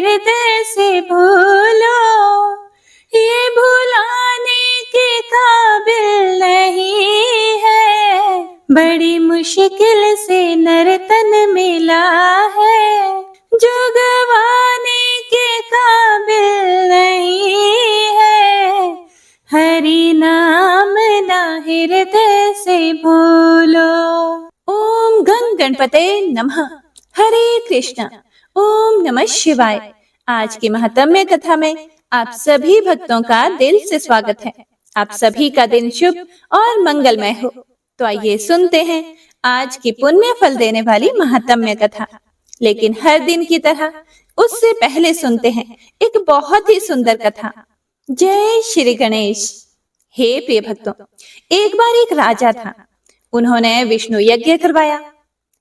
हृदय से भूलो, ये भुलाने के काबिल नहीं है। बड़ी मुश्किल से नर्तन मिला है, जो गवाने के काबिल नहीं है। हरि नाम ना हृदय से भूलो। ओम गं गणपते नमः। हरे कृष्णा। ओम नमः शिवाय। आज की महात्म्य कथा में आप सभी भक्तों का दिल से स्वागत है। आप सभी का दिन शुभ और मंगलमय हो। तो आइए सुनते हैं आज की पुण्य फल देने वाली महात्म्य कथा। लेकिन हर दिन की तरह उससे पहले सुनते हैं एक बहुत ही सुंदर कथा। जय श्री गणेश। हे प्रिय भक्तों, एक बार एक राजा था। उन्होंने विष्णु यज्ञ करवाया।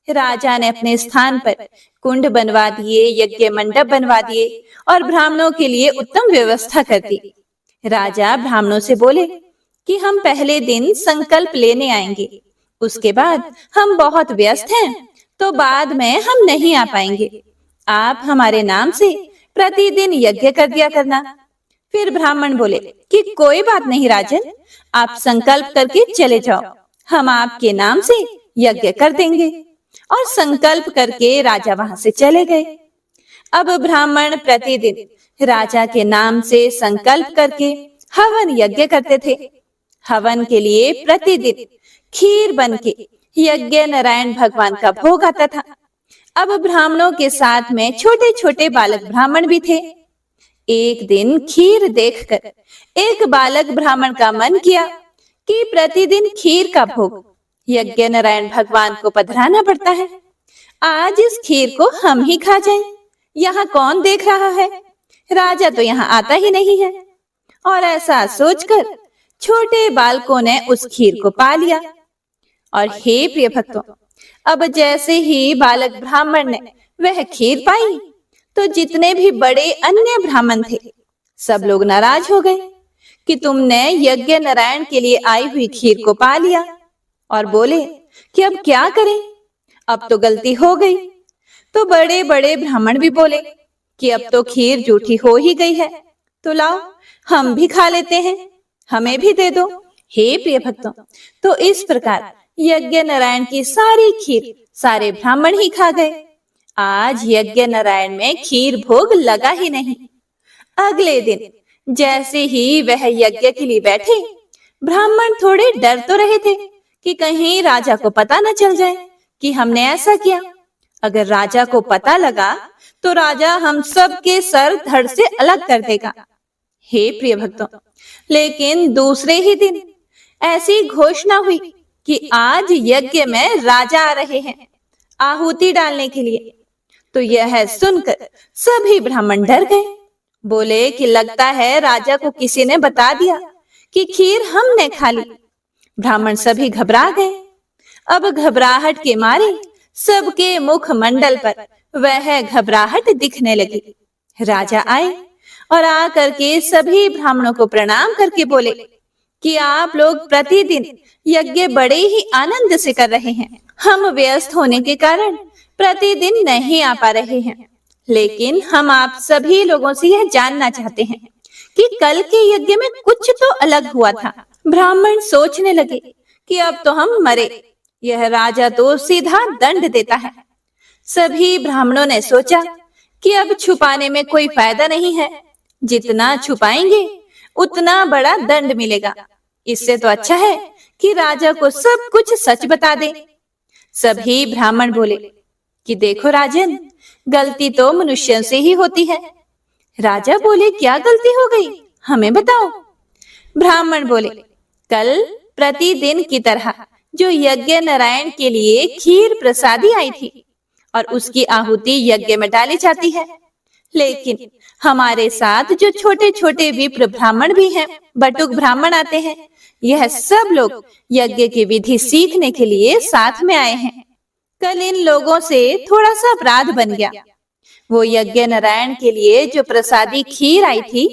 राजा ने अपने स्थान पर कुंड बनवा दिए, यज्ञ मंडप बनवा दिए और ब्राह्मणों के लिए उत्तम व्यवस्था कर दी। राजा ब्राह्मणों से बोले कि हम पहले दिन संकल्प लेने आएंगे, उसके बाद हम बहुत व्यस्त हैं तो बाद में हम नहीं आ पाएंगे। आप हमारे नाम से प्रतिदिन यज्ञ कर दिया करना। फिर ब्राह्मण बोले कि कोई बात नहीं राजन, आप संकल्प करके चले जाओ, हम आपके नाम से यज्ञ कर देंगे। और संकल्प करके राजा वहां से चले गए। अब ब्राह्मण प्रतिदिन राजा के नाम से संकल्प करके हवन यज्ञ करते थे। हवन के लिए प्रतिदिन खीर बनके यज्ञ नारायण भगवान का भोग आता था। अब ब्राह्मणों के साथ में छोटे छोटे बालक ब्राह्मण भी थे। एक दिन खीर देखकर एक बालक ब्राह्मण का मन किया कि प्रतिदिन खीर का भोग यज्ञ नारायण भगवान को पधराना पड़ता है, आज इस खीर को हम ही खा जाएं। यहाँ कौन देख रहा है, राजा तो यहाँ आता ही नहीं है। और ऐसा सोचकर छोटे बालकों ने उस खीर को पा लिया। और हे प्रिय भक्तों, अब जैसे ही बालक ब्राह्मण ने वह खीर पाई तो जितने भी बड़े अन्य ब्राह्मण थे सब लोग नाराज हो गए कि तुमने यज्ञ नारायण के लिए आई हुई खीर को पा लिया। और बोले कि अब क्या करें, अब तो गलती हो गई। तो बड़े बड़े ब्राह्मण भी बोले कि अब तो खीर जूठी हो ही गई है, तो लाओ हम भी खा लेते हैं, हमें भी दे दो। हे प्रिय भक्तों, तो इस प्रकार यज्ञ नारायण की सारी खीर सारे ब्राह्मण ही खा गए। आज यज्ञ नारायण में खीर भोग लगा ही नहीं। अगले दिन जैसे ही वह यज्ञ के लिए बैठे, ब्राह्मण थोड़े डर तो रहे थे कि कहीं राजा को पता न चल जाए कि हमने ऐसा किया। अगर राजा को पता लगा तो राजा हम सब के सर धड़ से अलग कर देगा। हे प्रिय भक्तों, लेकिन दूसरे ही दिन ऐसी घोषणा हुई कि आज यज्ञ में राजा आ रहे हैं आहुति डालने के लिए। तो यह सुनकर सभी ब्राह्मण डर गए। बोले कि लगता है राजा को किसी ने बता दिया कि खीर हमने खा ली। ब्राह्मण सभी घबरा गए। अब घबराहट के मारे सबके मुख मंडल पर वह घबराहट दिखने लगी। राजा आए और आकर के सभी ब्राह्मणों को प्रणाम करके बोले कि आप लोग प्रतिदिन यज्ञ बड़े ही आनंद से कर रहे हैं, हम व्यस्त होने के कारण प्रतिदिन नहीं आ पा रहे हैं, लेकिन हम आप सभी लोगों से यह जानना चाहते हैं कि कल के यज्ञ में कुछ तो अलग हुआ था। ब्राह्मण सोचने लगे कि अब तो हम मरे, यह राजा तो सीधा दंड देता है। सभी ब्राह्मणों ने सोचा कि अब छुपाने में कोई फायदा नहीं है, जितना छुपाएंगे उतना बड़ा दंड मिलेगा। इससे तो अच्छा है कि राजा को सब कुछ सच बता दे। सभी ब्राह्मण बोले कि देखो राजन, गलती तो मनुष्यों से ही होती है। राजा बोले क्या गलती हो गई, हमें बताओ। ब्राह्मण बोले कल प्रतिदिन की तरह जो यज्ञ नारायण के लिए खीर प्रसादी आई थी और उसकी आहुति यज्ञ में डाली जाती है, लेकिन हमारे साथ जो छोटे छोटे विप्र ब्राह्मण भी हैं, बटुक ब्राह्मण आते हैं, यह सब लोग यज्ञ की विधि सीखने के लिए साथ में आए हैं। कल इन लोगों से थोड़ा सा अपराध बन गया। वो यज्ञ नारायण के लिए जो प्रसादी खीर आई थी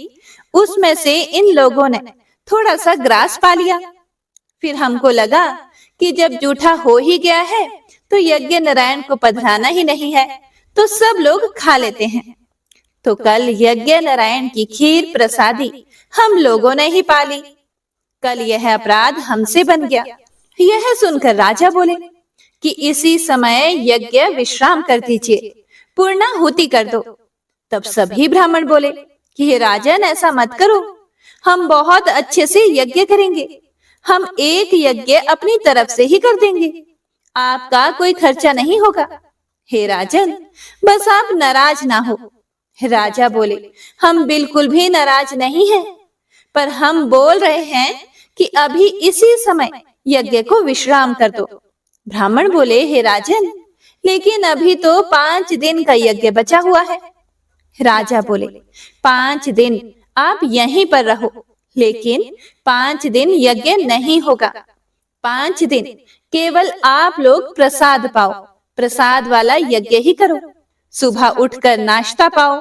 उसमें से इन लोगों ने थोड़ा सा ग्रास पा लिया। फिर हमको लगा कि जब जूठा हो ही गया है तो यज्ञ नारायण को पधराना ही नहीं है, तो सब लोग खा लेते हैं। तो कल यज्ञ नारायण की खीर प्रसादी हम लोगों ने ही पाली। कल यह अपराध हमसे बन गया। यह सुनकर राजा बोले कि इसी समय यज्ञ विश्राम कर दीजिए, पूर्णाहुति कर दो। तब सभी ब्राह्मण बोले कि हे राजन, ऐसा मत करो, हम बहुत अच्छे से यज्ञ करेंगे। हम एक यज्ञ अपनी तरफ से ही कर देंगे, आपका कोई खर्चा नहीं होगा। हे राजन, बस आप नाराज ना हो। राजा बोले, हम बिल्कुल भी नाराज नहीं हैं, पर हम बोल रहे हैं कि अभी इसी समय यज्ञ को विश्राम कर दो। ब्राह्मण बोले, हे राजन, लेकिन अभी तो 5 दिन का यज्ञ बचा हुआ है। राजा बोले, 5 दिन आप यहीं पर रहो, लेकिन 5 दिन यज्ञ नहीं होगा। 5 दिन केवल आप लोग प्रसाद पाओ, प्रसाद वाला यज्ञ ही करो। सुबह उठकर नाश्ता पाओ,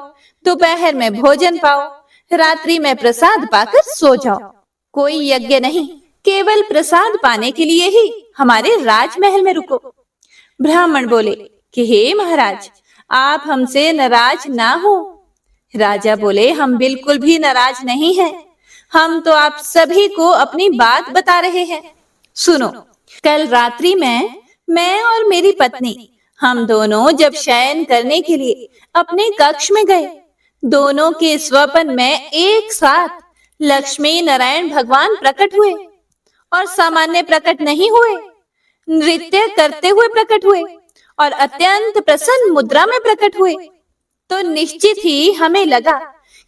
दोपहर में भोजन पाओ, रात्रि में प्रसाद पाकर सो जाओ। कोई यज्ञ नहीं, केवल प्रसाद पाने के लिए ही हमारे राजमहल में रुको। ब्राह्मण बोले कि हे महाराज, आप हमसे नाराज ना हो। राजा बोले, हम बिल्कुल भी नाराज नहीं हैं, हम तो आप सभी को अपनी बात बता रहे हैं। सुनो, कल रात्रि में मैं और मेरी पत्नी, हम दोनों जब शयन करने के लिए अपने कक्ष में गए, दोनों के स्वप्न में एक साथ लक्ष्मी नारायण भगवान प्रकट हुए, और सामान्य प्रकट नहीं हुए, नृत्य करते हुए प्रकट हुए और अत्यंत प्रसन्न मुद्रा में प्रकट हुए। तो निश्चित ही हमें लगा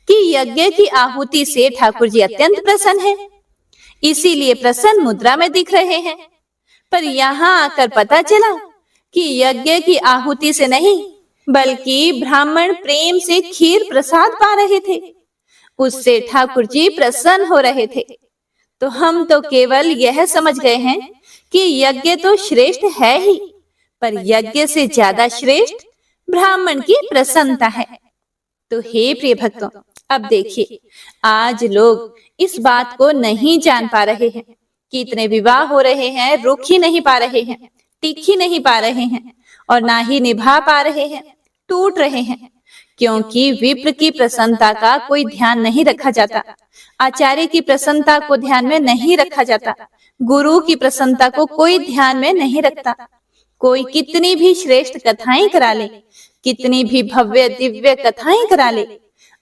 कि यज्ञ की आहुति से ठाकुर जी अत्यंत प्रसन्न हैं, इसीलिए प्रसन्न मुद्रा में दिख रहे हैं। पर यहाँ आकर पता चला कि यज्ञ की आहुति से नहीं, बल्कि ब्राह्मण प्रेम से खीर प्रसाद पा रहे थे, उससे ठाकुर जी प्रसन्न हो रहे थे। तो हम तो केवल यह समझ गए हैं कि यज्ञ तो श्रेष्ठ है ही, पर यज्ञ से ज्यादा श्रेष्ठ ब्राह्मण की प्रसन्नता है। तो हे प्रिय भक्तों, अब देखिए, आज लोग इस बात को नहीं जान पा रहे हैं कि इतने विवाह हो रहे हैं, रुक ही नहीं पा रहे हैं, टिक ही नहीं पा रहे हैं, और ना ही निभा पा रहे हैं, टूट रहे हैं, क्योंकि विप्र की प्रसन्नता का कोई ध्यान नहीं रखा जाता, आचार्य की प्रसन्नता को ध्यान में नहीं रखा जाता, गुरु की प्रसन्नता को कोई ध्यान में नहीं रखता। कोई कितनी भी श्रेष्ठ कथाएं करा ले, कितनी भी भव्य दिव्य कथाएं करा ले,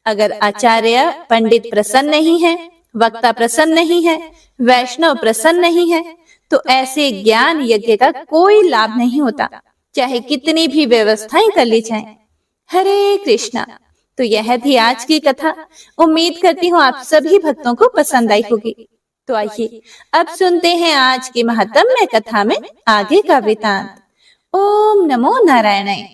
अगर आचार्य पंडित प्रसन्न नहीं है, वक्ता प्रसन्न नहीं है, वैष्णव प्रसन्न नहीं है, तो ऐसे ज्ञान यज्ञ का कोई लाभ नहीं होता, चाहे कितनी भी व्यवस्थाएं कर ली जाएं। हरे कृष्णा। तो यह थी आज की कथा। उम्मीद करती हूँ आप सभी भक्तों को पसंद आई होगी। तो आइए अब सुनते हैं आज की महात्म्य कथा में आगे का वृतांत। ओम नमो नारायणाय।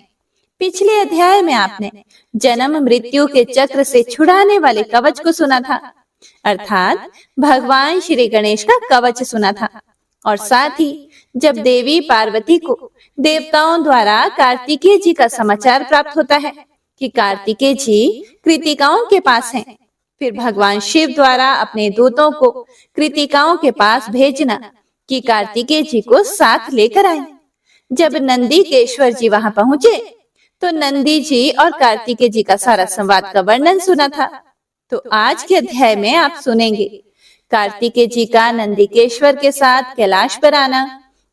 पिछले अध्याय में आपने जन्म मृत्यु के चक्र से छुड़ाने वाले कवच को सुना था, अर्थात भगवान श्री गणेश का कवच सुना था, और साथ ही जब देवी पार्वती को देवताओं द्वारा कार्तिकेय जी का समाचार प्राप्त होता है कि कार्तिकेय जी कृतिकाओं के पास हैं, फिर भगवान शिव द्वारा अपने दूतों को कृतिकाओं के पास भेजना कि कार्तिकेय जी को साथ लेकर आए। जब नंदीकेश्वर जी वहां पहुंचे तो नंदी जी और कार्तिकेय जी का सारा संवाद का वर्णन सुना था। तो आज के अध्याय में आप सुनेंगे कार्तिकेय जी का नंदीकेश्वर के साथ कैलाश पर आना,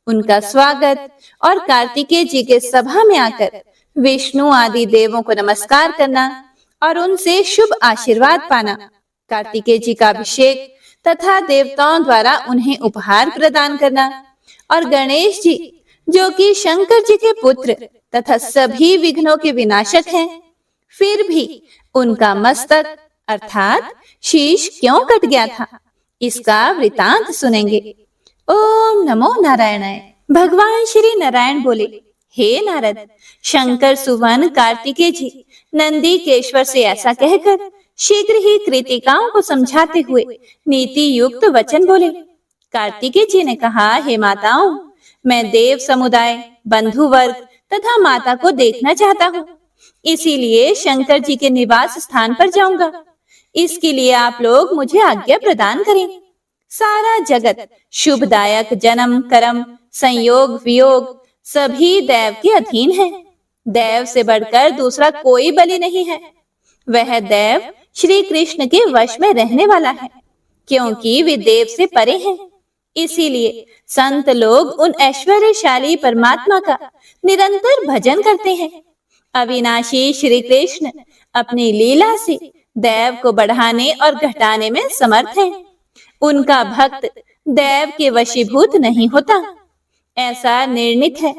उनका स्वागत, और कार्तिकेय जी के सभा में आकर विष्णु आदि देवों को नमस्कार करना और उनसे शुभ आशीर्वाद पाना, कार्तिकेय जी का अभिषेक तथा देवताओं द्वारा उन्हें उपहार प्रदान करना, और गणेश जी जो कि शंकर जी के पुत्र तथा सभी विघ्नों के विनाशक हैं, फिर भी उनका मस्तक अर्थात शीश क्यों कट गया था, इसका वृतांत सुनेंगे। ओम नमो नारायणाय। भगवान श्री नारायण बोले, हे नारद, शंकर सुवन कार्तिकेय जी नंदीकेश्वर से ऐसा कहकर शीघ्र ही कृतिकाओं को समझाते हुए नीति युक्त वचन बोले। कार्तिकेय जी ने कहा, हे माताओं, मैं देव समुदाय, बंधु वर्ग तथा माता को देखना चाहता हूँ, इसीलिए शंकर जी के निवास स्थान पर जाऊंगा। इसके लिए आप लोग मुझे आज्ञा प्रदान करें। सारा जगत शुभदायक जन्म कर्म संयोग वियोग सभी दैव के अधीन है। दैव से बढ़कर दूसरा कोई बलि नहीं है। वह देव श्री कृष्ण के वश में रहने वाला है, क्योंकि वे देव से परे हैं। इसीलिए संत लोग उन ऐश्वर्यशाली परमात्मा का निरंतर भजन करते हैं। अविनाशी श्री कृष्ण अपनी लीला से देव को बढ़ाने और घटाने में समर्थ हैं। उनका भक्त देव के वशीभूत नहीं होता, ऐसा निर्णित है।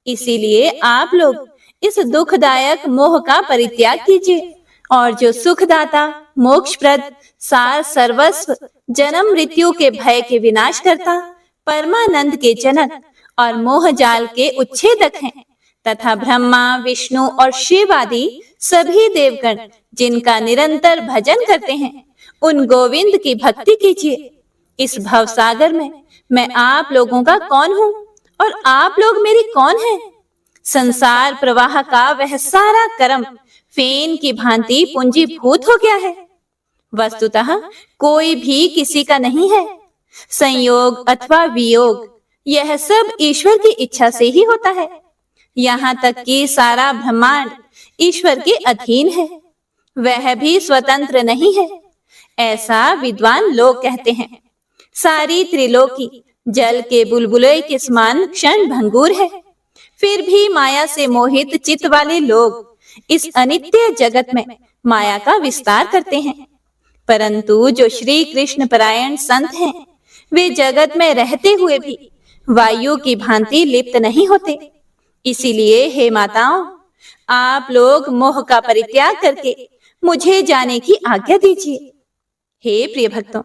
इसीलिए आप लोग इस दुखदायक मोह का परित्याग कीजिए और जो सुखदाता, मोक्षप्रद, सार सर्वस्व, जन्म मृत्यु के भय के विनाश करता, परमानंद के जनक और मोह जाल के उच्छेदक हैं तथा ब्रह्मा, विष्णु और शिव आदि सभी देवगण जिनका निरंतर भजन करते हैं, उन गोविंद की भक्ति कीजिए। इस भवसागर में मैं आप लोगों का कौन हूँ और आप लोग मेरी कौन हैं? संसार प्रवाह का वह सारा कर्म फेन की भांति पूंजीभूत हो गया है। वस्तुतः कोई भी किसी का नहीं है। संयोग अथवा वियोग यह सब ईश्वर की इच्छा से ही होता है। यहाँ तक कि सारा ब्रह्मांड ईश्वर के अधीन है, वह भी स्वतंत्र नहीं है, ऐसा विद्वान लोग कहते हैं। सारी त्रिलोकी जल के बुलबुले के समान क्षण भंगुर है। फिर भी माया से मोहित चित्त वाले लोग इस अनित्य जगत में माया का विस्तार करते हैं। परंतु जो श्री कृष्ण परायण संत हैं, वे जगत में रहते हुए भी वायु की भांति लिप्त नहीं होते। इसीलिए हे माताओं, आप लोग मोह का परित्याग करके मुझे जाने की आज्ञा दीजिए। हे प्रिय भक्तों,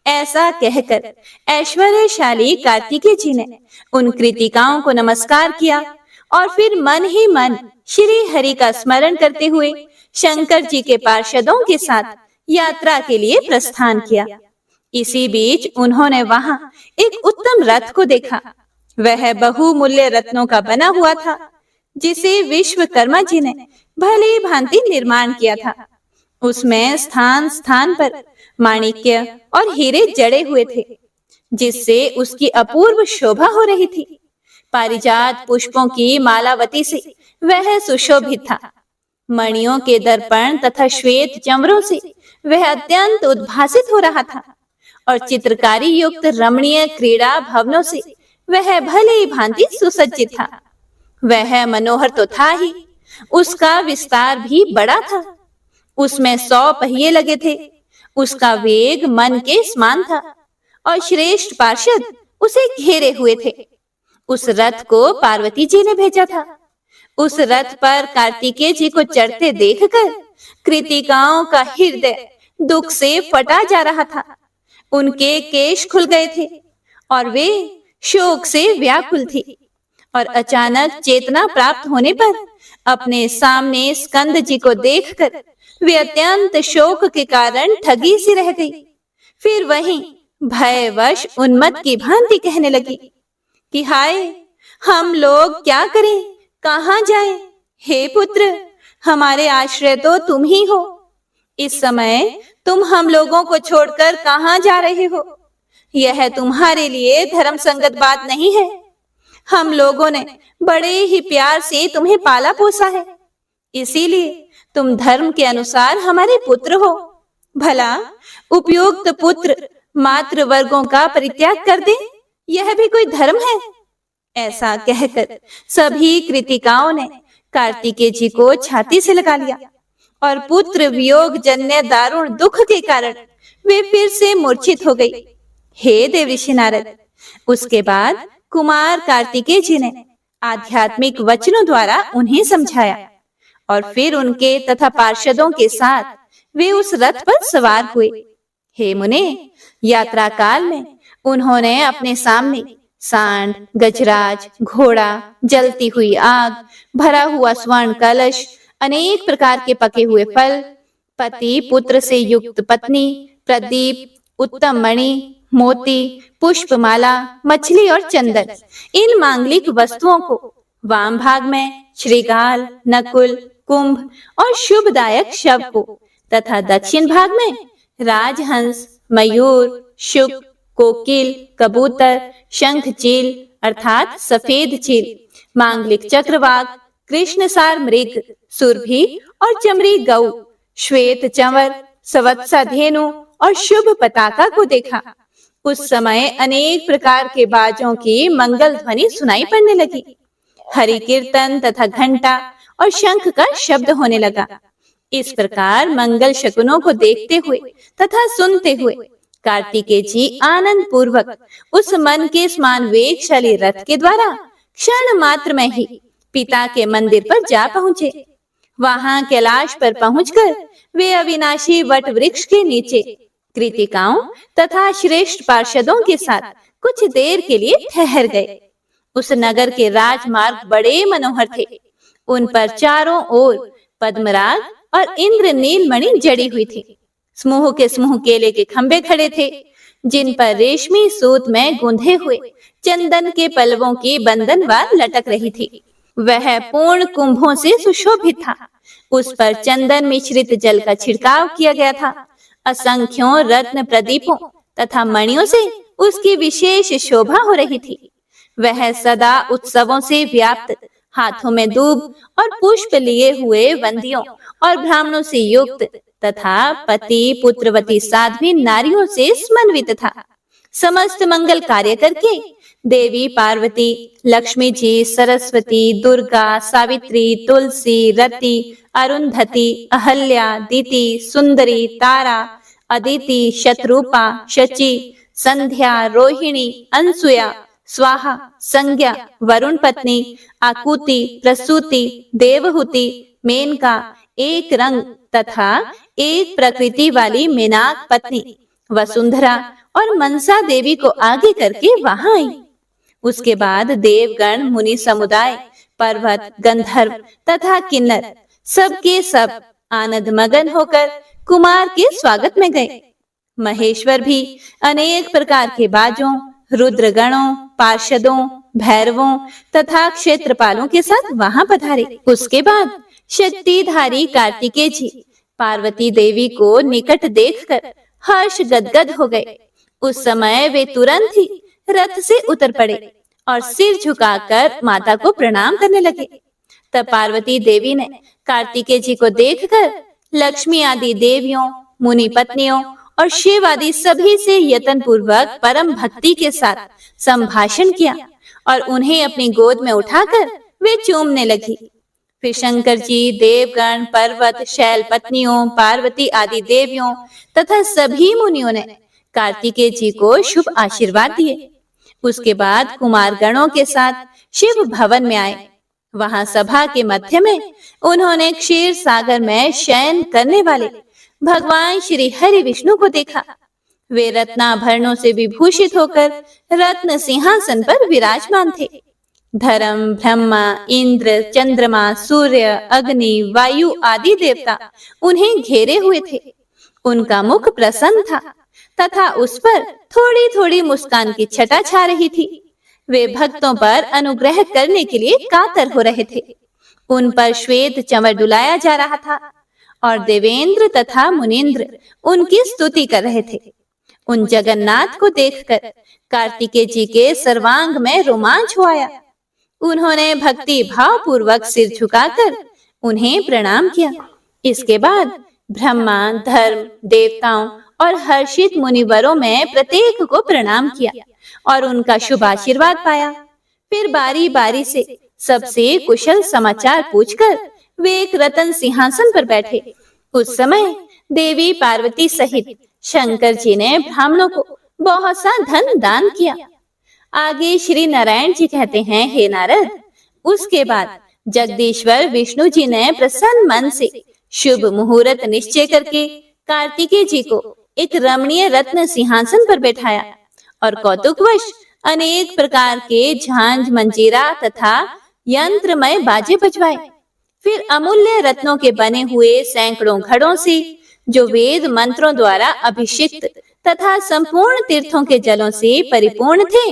ऐसा कहकर ऐश्वर्यशाली कार्तिकेय जी ने उन कृतिकाओं को नमस्कार किया और फिर मन ही मन श्री हरि का स्मरण करते हुए शंकर जी के पार्षदों के साथ यात्रा के लिए प्रस्थान किया। इसी बीच उन्होंने वहां एक उत्तम रथ को देखा। वह बहुमूल्य रत्नों का बना हुआ था, जिसे विश्वकर्मा जी ने भली भांति निर्माण किया था। उसमें स्थान स्थान पर माणिक्य और हीरे जड़े हुए थे, जिससे उसकी अपूर्व शोभा हो रही थी। पारिजात पुष्पों की मालावती से वह सुशोभित था। मणियों के दर्पण तथा श्वेत चमरों से वह अत्यंत उद्भासित हो रहा था और चित्रकारी युक्त रमणीय क्रीड़ा भवनों से वह भली भांति सुसज्जित था। वह मनोहर तो था ही, उसका विस्तार भी बड़ा था। उसमें 100 पहिए लगे थे। उसका वेग मन के समान था और श्रेष्ठ पार्षद उसे घेरे हुए थे। उस रथ को पार्वती जी ने भेजा था। उस रथ पर कार्तिकेय जी को चढ़ते देखकर कृतिकाओं का हृदय दुख से फटा जा रहा था। उनके केश खुल गए थे और वे शोक से व्याकुल थी। और अचानक चेतना प्राप्त होने पर अपने सामने स्कंद जी को देखकर वे अत्यंत शोक के कारण ठगी सी रह गई। फिर वहीं भयवश उन्मत्त की भांति कहने लगी कि हाय, हम लोग क्या करें, कहाँ जाएं? हे पुत्र, हमारे आश्रय तो तुम ही हो। इस समय तुम हम लोगों को छोड़कर कहाँ जा रहे हो? यह तुम्हारे लिए धर्म संगत बात नहीं है। हम लोगों ने बड़े ही प्यार से तुम्हें पाला पोसा है, इसीलिए तुम धर्म के अनुसार हमारे पुत्र हो। भला उपयुक्त पुत्र मातृ वर्गों का परित्याग कर दे, यह भी कोई धर्म है? ऐसा कहकर सभी कृतिकाओं ने कार्तिकेय जी को छाती से लगा लिया और पुत्र वियोग जन्य दारुण दुख के कारण वे फिर से मूर्छित हो गई। हे देवऋषि नारद, उसके बाद कुमार कार्तिकेय जी ने आध्यात्मिक वचनों द्वारा उन्हें समझाया और फिर उनके तथा पार्षदों के साथ वे उस रथ पर सवार हुए। हे मुने, यात्रा काल में उन्होंने अपने सामने सांड, गजराज, घोड़ा, जलती हुई आग, भरा हुआ स्वर्ण कलश, अनेक प्रकार के पके हुए फल, पति पुत्र से युक्त पत्नी, प्रदीप, उत्तम मणि, मोती, पुष्पमाला, मछली और चंदन, इन मांगलिक वस्तुओं को वाम भाग में श्रीगाल, नकुल, कुंभ और शुभदायक शव को तथा दक्षिण भाग में राजहंस, मयूर, शुक, कोकिल, कबूतर, शंख चील अर्थात सफेद चील, मांगलिक चक्रवाक, कृष्णसार मृग, सुरभि और चमरी गौ, श्वेत चंवर, संवत्सा धेनु और शुभ पताका को देखा। उस समय अनेक प्रकार के बाजों की मंगल ध्वनि सुनाई पड़ने लगी। हरि कीर्तन तथा घंटा और शंख का शब्द होने लगा। इस प्रकार मंगल शकुनों को देखते हुए तथा सुनते हुए कार्तिकेय जी आनंद पूर्वक उस मन के समान वेगशाली रथ के द्वारा क्षण मात्र में ही पिता के मंदिर पर जा पहुंचे। वहां कैलाश पर पहुंचकर वे अविनाशी वट वृक्ष के नीचे कृतिकाओं तथा श्रेष्ठ पार्षदों के साथ कुछ देर के लिए ठहर गए। उस नगर के राजमार्ग बड़े मनोहर थे। उन पर चारों ओर पद्मराग और इंद्र नीलमणि जड़ी हुई थी। समूह के समूह केले के खंभे खड़े थे, जिन पर रेशमी सूत में गुंधे हुए चंदन के पल्लवों की बंधनवार लटक रही थी। वह पूर्ण कुंभों से सुशोभित था। उस पर चंदन मिश्रित जल का छिड़काव किया गया था। असंख्यों रत्न प्रदीपों तथा मणियों से उसकी विशेष शोभा हो रही थी। वह सदा उत्सवों से व्याप्त, हाथों में दूब और पुष्प लिए हुए वंदियों और ब्राह्मणों से युक्त तथा पति पुत्रवती साध्वी नारियों से समन्वित था। समस्त मंगल कार्य करके देवी पार्वती, लक्ष्मी जी, सरस्वती, दुर्गा, सावित्री, तुलसी, रति, अरुंधति, अहल्या, दीति, सुंदरी, तारा, अदिति, शत्रुपा, शची, संध्या, रोहिणी, अनसुया, स्वाहा, संज्ञा, वरुण पत्नी, आकुति, प्रसूति, देवहूति, मेनका, एक रंग तथा एक प्रकृति वाली मेनाक पत्नी वसुंधरा और मनसा देवी को आगे करके वहां आई। उसके बाद देवगण, मुनि समुदाय, पर्वत, गंधर्व तथा किन्नर सबके सब आनंद मगन होकर कुमार के स्वागत में गए। महेश्वर भी अनेक प्रकार के बाजों, रुद्रगणों, पार्षदों, भैरवों तथा क्षेत्रपालों के साथ वहां पधारे। उसके बाद शक्तिधारी कार्तिकेय जी पार्वती देवी को निकट देखकर हर्ष गदगद हो गए। उस समय वे तुरंत ही रथ से उतर पड़े और सिर झुकाकर माता को प्रणाम करने लगे। तब पार्वती देवी ने कार्तिकेय जी को देखकर लक्ष्मी आदि देवियों, मुनि पत्नियों और शिव आदि सभी से यत्न पूर्वक परम भक्ति के साथ संभाषण किया और उन्हें अपनी गोद में उठाकर वे चूमने लगी। फिर शंकर जी, देवगण, पर्वत, शैल पत्नियों, पार्वती आदि देवियों तथा सभी मुनियों ने कार्तिकेय जी को शुभ आशीर्वाद दिए। उसके बाद कुमार गणों के साथ शिव भवन में आए। वहां सभा के मध्य में उन्होंने क्षीर सागर में शयन करने वाले भगवान श्री हरि विष्णु को देखा। वे रत्नाभरणों से विभूषित होकर रत्न सिंहासन पर विराजमान थे। धर्म, ब्रह्मा, इंद्र, चंद्रमा, सूर्य, अग्नि, वायु आदि देवता उन्हें घेरे हुए थे। उनका मुख प्रसन्न था तथा उस पर थोड़ी थोड़ी मुस्कान की छटा छा रही थी। वे भक्तों पर अनुग्रह करने के लिए कातर हो रहे थे। उन पर श्वेत चंवर डुलाया जा रहा था और देवेंद्र तथा मुनीन्द्र उनकी स्तुति कर रहे थे। उन जगन्नाथ को देखकर कार्तिकेय जी के सर्वांग में रोमांच हो आया। उन्होंने भक्ति भाव पूर्वक सिर झुकाकर उन्हें प्रणाम किया। इसके बाद ब्रह्मा, धर्म, देवताओं और हर्षित मुनिवरों में प्रत्येक को प्रणाम किया और उनका शुभ आशीर्वाद पाया। फिर बारी बारी से सबसे कुशल समाचार पूछकर वे एक रतन सिंहासन पर बैठे। उस समय देवी पार्वती सहित शंकर जी ने ब्राह्मणों को बहुत सा धन दान किया। आगे श्री नारायण जी कहते हैं, हे नारद, उसके बाद जगदीश्वर विष्णु जी ने प्रसन्न मन से शुभ मुहूर्त निश्चय करके कार्तिकेय जी को एक रमणीय रत्न सिंहासन पर बैठाया और कौतुकवश अनेक प्रकार के झांझ, मंजीरा तथा यंत्रमय बाजे बजवाए। फिर अमूल्य रत्नों के बने हुए सैकड़ों घड़ों से, जो वेद मंत्रों द्वारा अभिषिक्त तथा संपूर्ण तीर्थों के जलों से परिपूर्ण थे,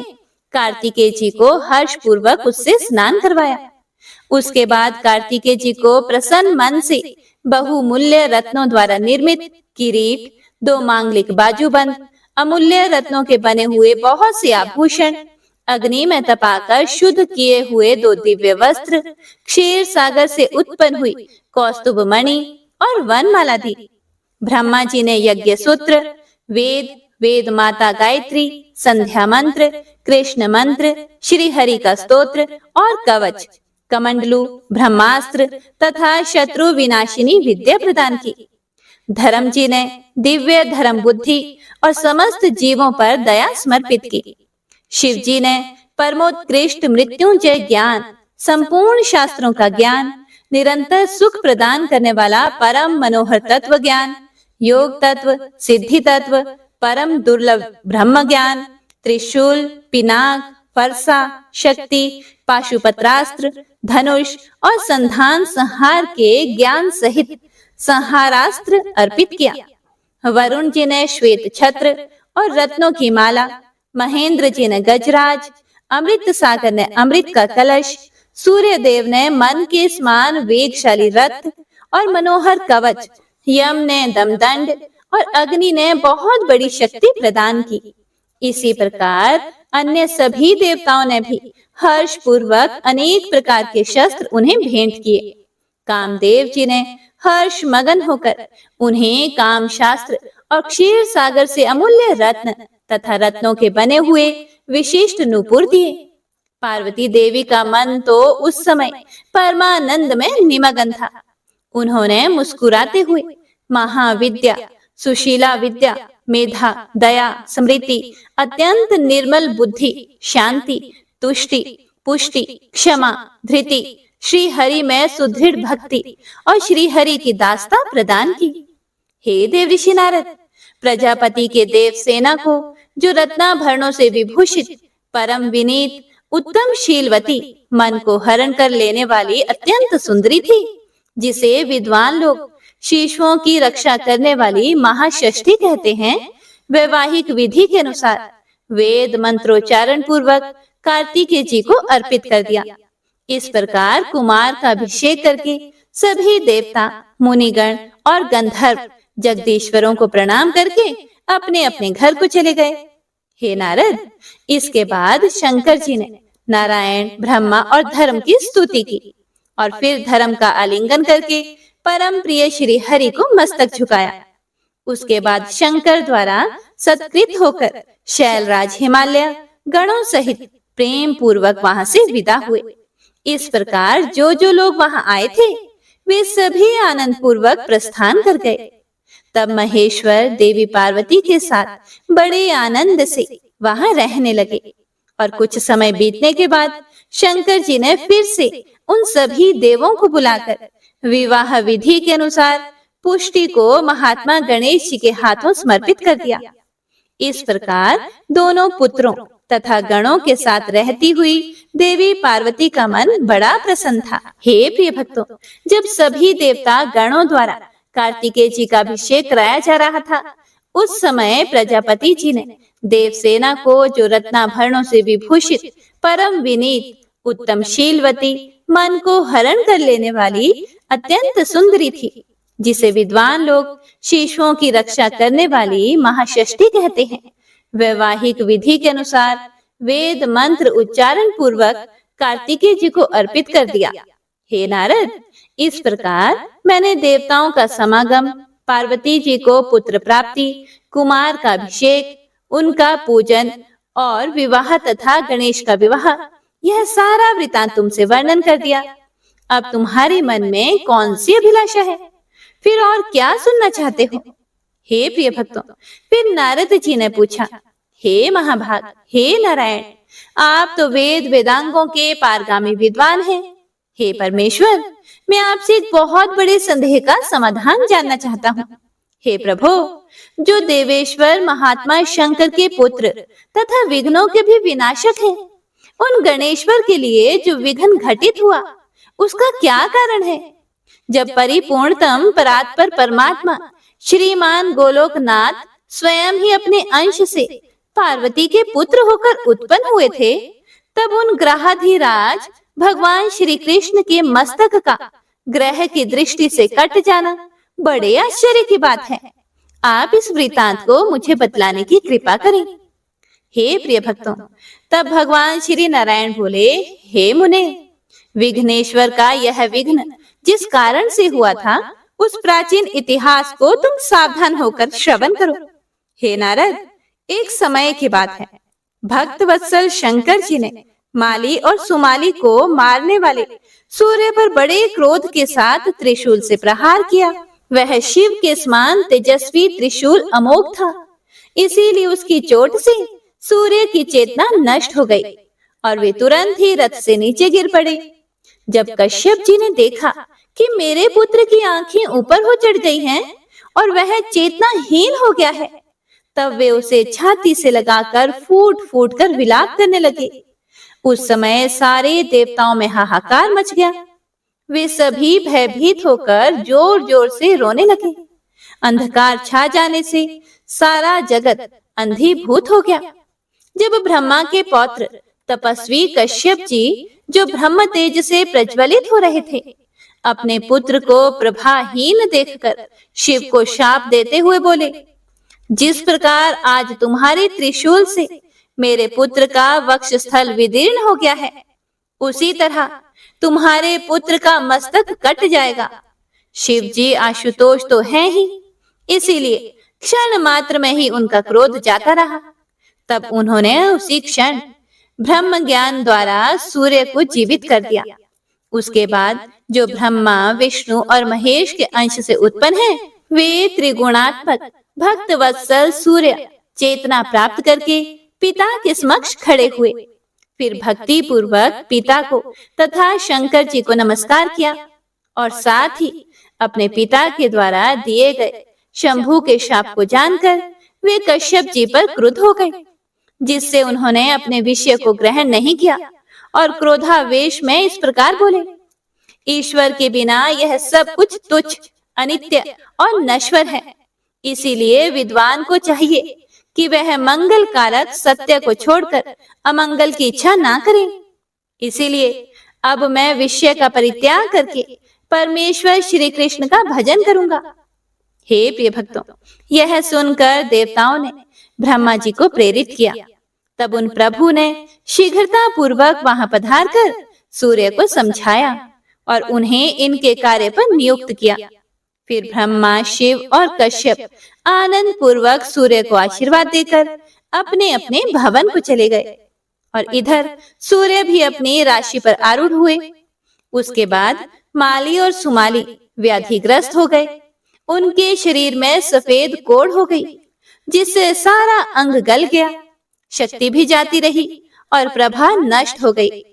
कार्तिकेय जी को हर्ष पूर्वक उससे स्नान करवाया। उसके बाद कार्तिकेय जी को प्रसन्न मन से बहुमूल्य रत्नों द्वारा निर्मित किरीट, 2 मांगलिक बाजूबंद, अमूल्य रत्नों के बने हुए बहुत से आभूषण, अग्नि में तपाकर शुद्ध किए हुए 2 दिव्य वस्त्र, क्षीर सागर से उत्पन्न हुई कौस्तुभ मणि और वनमाला दी। ब्रह्मा जी ने यज्ञ सूत्र, वेद, वेद माता गायत्री, संध्या मंत्र, कृष्ण मंत्र, श्री हरि का स्तोत्र और कवच, कमंडलू, ब्रह्मास्त्र तथा शत्रु विनाशिनी विद्या प्रदान की। धर्म जी ने दिव्य धर्म बुद्धि और समस्त जीवों पर दया समर्पित की। शिव जी ने परमोत्कृष्ट मृत्युंजय ज्ञान, संपूर्ण शास्त्रों का ज्ञान, निरंतर सुख प्रदान करने वाला परम मनोहर तत्व ज्ञान, योग तत्व, सिद्धि तत्व, परम दुर्लभ ब्रह्म ज्ञान, त्रिशूल, पिनाक, फरसा, शक्ति, पाशुपत्रास्त्र, धनुष और संधान संहार के ज्ञान सहित संहारास्त्र अर्पित किया। वरुण जी ने श्वेत छत्र और रत्नों की माला, महेंद्र जी ने गजराज, अमृत सागर ने अमृत का कलश, सूर्य देव ने मन के समान वेगशाली रथ और मनोहर कवच, यम ने दमदंड और अग्नि ने बहुत बड़ी शक्ति प्रदान की। इसी प्रकार अन्य सभी देवताओं ने भी हर्ष पूर्वक अनेक प्रकार के शस्त्र उन्हें भेंट किए। कामदेव जी ने हर्ष मगन होकर उन्हें काम शास्त्र और क्षीर सागर से अमूल्य रत्न तथा रत्नों के बने हुए विशिष्ट नूपुर दिए। पार्वती देवी का मन तो उस समय परमानंद में निमग्न था। उन्होंने मुस्कुराते हुए महाविद्या, सुशीला विद्या, मेधा, दया, स्मृति, अत्यंत निर्मल बुद्धि, शांति, तुष्टि, पुष्टि, क्षमा, धृति, श्री हरि में सुदृढ़ भक्ति और श्री हरि की दास्ता प्रदान की। हे देव ऋषि नारद, प्रजापति के देव सेना को जो रत्नाभरणों से विभूषित, परम विनीत, उत्तम शीलवती, मन को हरण कर लेने वाली अत्यंत सुंदरी थी, जिसे विद्वान लोग शिशुओं की रक्षा करने वाली महाषष्ठी कहते हैं, वैवाहिक विधि के अनुसार वेद मंत्रोच्चारण पूर्वक कार्तिकेय जी को अर्पित कर दिया। इस प्रकार कुमार का अभिषेक करके सभी देवता, मुनिगण और गंधर्व जगदीश्वरों को प्रणाम करके अपने अपने घर को चले गए। हे नारद, इसके बाद शंकर जी ने नारायण, ब्रह्मा और धर्म की स्तुति की और फिर धर्म का आलिंगन करके परम प्रिय श्री हरि को मस्तक झुकाया। उसके बाद शंकर द्वारा सत्कृत होकर शैलराज हिमालय गणों सहित प्रेम पूर्वक वहां से विदा हुए। इस प्रकार जो जो लोग वहां आए थे वे सभी आनंद पूर्वक प्रस्थान कर गए। तब महेश्वर देवी पार्वती के साथ बड़े आनंद से वहां रहने लगे और कुछ समय बीतने के बाद शंकर जी ने फिर से उन सभी देवों को बुलाकर विवाह विधि के अनुसार पुष्टि को महात्मा गणेश जी के हाथों समर्पित कर दिया। इस प्रकार दोनों पुत्रों तथा गणों के साथ रहती हुई देवी पार्वती का मन बड़ा प्रसन्न था। हे प्रिय भक्तों, जब सभी देवता गणों द्वारा कार्तिकेय जी का अभिषेक कराया जा रहा था, उस समय प्रजापति जी ने देवसेना को जो रत्नाभरणों से विभूषित, परम विनीत, उत्तम शीलवती, मन को हरण कर लेने वाली अत्यंत सुंदरी थी, जिसे विद्वान लोग शिशुओं की रक्षा करने वाली महाषष्ठी कहते हैं, वैवाहिक विधि के अनुसार वेद मंत्र उच्चारण पूर्वक कार्तिकेय जी को अर्पित कर दिया। हे नारद, इस प्रकार मैंने देवताओं का समागम, पार्वती जी को पुत्र प्राप्ति, कुमार का अभिषेक, उनका पूजन और विवाह तथा गणेश का विवाह, यह सारा वृतांत तुमसे वर्णन कर दिया। अब तुम्हारे मन में कौन सी अभिलाषा है? फिर और क्या सुनना चाहते हो? हे प्रिय भक्तों, फिर नारद जी ने पूछा, हे महाभाग, हे नारायण, आप तो वेद वेदांगों के पारगामी विद्वान हैं। हे परमेश्वर, मैं आपसे एक बहुत बड़े संदेह का समाधान जानना चाहता हूँ। हे प्रभु, जो देवेश्वर महात्मा शंकर के पुत्र तथा विघ्नों के भी विनाशक हैं, उन गणेश्वर के लिए जो विघ्न घटित हुआ, उसका क्या कारण है? जब परिपूर्णतम परात्पर परमात्मा श्रीमान गोलोकनाथ स्वयं ही अपने अंश से पार्वती के पुत्र होकर उत्पन्न हुए थे, तब उन ग्रहाधिराज भगवान श्री कृष्ण के मस्तक का ग्रह की दृष्टि से कट जाना बड़े आश्चर्य की बात है। आप इस वृतांत को मुझे बतलाने की कृपा करें। हे प्रिय भक्तों, तब भगवान श्री नारायण बोले, हे मुने, विघ्नेश्वर का यह विघ्न जिस कारण से हुआ था, उस प्राचीन इतिहास को तुम सावधान होकर श्रवण करो। हे नारद, एक समय की बात है, भक्त वत्सल शंकर जी ने माली और सुमाली को मारने वाले सूर्य पर बड़े क्रोध के साथ त्रिशूल से प्रहार किया। वह शिव के समान तेजस्वी त्रिशूल अमोघ था, इसीलिए उसकी चोट से सूर्य की चेतना नष्ट हो गई और वे तुरंत ही रथ से नीचे गिर पड़े। जब कश्यप जी ने देखा कि मेरे पुत्र की आंखें ऊपर हो चढ़ गई हैं और वह चेतनाहीन हो गया है, तब वे उसे छाती से लगाकर फूट फूट कर विलाप करने लगे। उस समय सारे देवताओं में हाहाकार मच गया। वे सभी भयभीत होकर जोर जोर से रोने लगे। अंधकार छा जाने से सारा जगत अंधीभूत हो गया। जब ब्रह्मा के पौत्र तपस्वी कश्यप जी, जो ब्रह्म तेज से प्रज्वलित हो रहे थे, अपने पुत्र को प्रभाहीन देखकर शिव को शाप देते हुए बोले, जिस प्रकार आज तुम्हारे त्रिशूल से मेरे पुत्र का वक्षस्थल विदीर्ण हो गया है, उसी तरह तुम्हारे पुत्र का मस्तक कट जाएगा। शिव जी आशुतोष तो है ही, इसीलिए क्षण मात्र में ही उनका क्रोध जाता रहा। तब उन्होंने उसी क्षण ब्रह्म ज्ञान द्वारा सूर्य को जीवित कर दिया। उसके बाद जो ब्रह्मा, विष्णु और महेश के अंश से उत्पन्न है, वे त्रिगुणात्मक भक्त वत्सल सूर्य चेतना प्राप्त करके पिता के समक्ष खड़े हुए। फिर भक्ति पूर्वक पिता को तथा शंकर जी को नमस्कार किया और साथ ही अपने पिता के द्वारा दिए गए शंभु के शाप को जानकर वे कश्यप जी पर क्रुद्ध हो गए, जिससे उन्होंने अपने विषय को ग्रहण नहीं किया और क्रोधावेश में इस प्रकार बोले, ईश्वर के बिना यह सब कुछ तुच्छ, अनित्य और नश्वर है। इसीलिए विद्वान को चाहिए कि वह मंगल कारक सत्य को छोड़कर अमंगल की इच्छा ना करे। इसीलिए अब मैं विषय का परित्याग करके परमेश्वर श्री कृष्ण का भजन करूंगा। हे प्रिय भक्तों, यह सुनकर देवताओं ने ब्रह्मा जी को प्रेरित किया। तब उन प्रभु ने शीघ्रता पूर्वक वहां पधार कर सूर्य को समझाया और उन्हें इनके कार्य पर नियुक्त किया। फिर ब्रह्मा, शिव और कश्यप आनंद पूर्वक सूर्य को आशीर्वाद देकर अपने अपने भवन को चले गए और इधर सूर्य भी अपनी राशि पर आरूढ़ हुए। उसके बाद माली और सुमाली व्याधिग्रस्त हो गए। उनके शरीर में सफेद कोढ़ हो गई, जिससे सारा अंग गल गया, शक्ति भी जाती रही और प्रभा नष्ट हो गई।